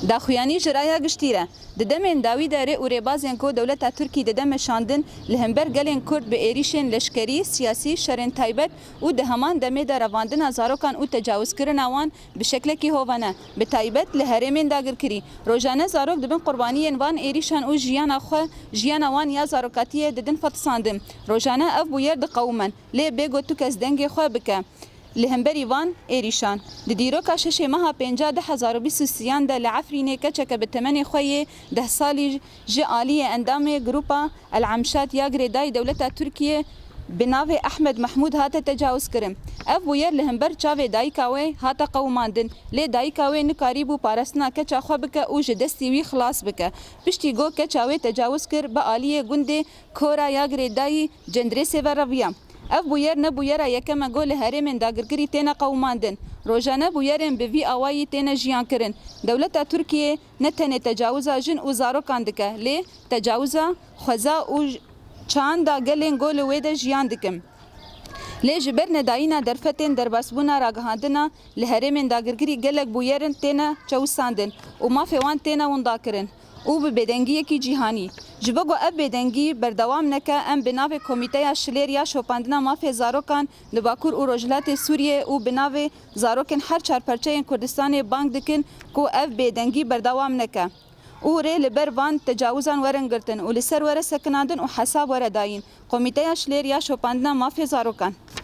داخویانی جرایا گشتیره ددمن داوی داره و ربازین کو دولت ترکی ددم شاندن لهمبر گلین کرد به ایریشن لشکری سیاسی شرن تایبت و ده همان دمه در رواندن زاروکان و تجاوز کردن آوان به شکل کی هوانه به تایبت لهرمن داگر کری روزانه زاروک دبن قربانی وان ایریشان و جیان خو جیان وان یا زاروکاتی ددن فتساندم روزانه اف بویر د قومن لی بگو تو کس دنگ خو بکه لهمبری وان ایریشان د دیروکا شش ماه 50,023 ده لعفرینه کچک به تمن خوی 10 سالی جالی اندام گروپا العمشات یاگری دای دولت ترکیه بناو احمد محمود هات تجاوز کرم اف ویر لهمبر چاوی دای کاوی هات قوماندن لی دای کاوی نکاریبو پارسنا کچا خو بک او جدستی وی خلاص بک پشتی گو کچاوی تجاوز کر به عالیه گنده کورا یاگری دای جندری سیورویا اف بویر نه بویر یکم گل هرمن داگرگری تینا قوماندن روزانه بویرن به وی اوایی تینا جیان کرن دولت ترکیه نه تنه تجاوز جن او زاروکان دکه لی تجاوز خزا او چاند گلین گل وید جیان دکم لی جبر نداینا درفتن درباسبونا راگهاندنا لهرمن داگرگری گلک بویرن تینا چوساندن و ما فوان تینا وندا کرن او به بدنگی کی جهانی جبگو اب بدنگی بردوام نکه ام بناو کمیته شلریا شوپاندنا مافی زاروکان لباکور او رجلات سوریه او بناو زاروکن هر چار پرچه کردستان بانک دکن کو اف بدنگی بردوام نکه او ری لبر وان تجاوزان ورنگرتن و لسر ور سکناندن و حساب ور داین کمیته شلریا شوپاندنا مافی زاروکان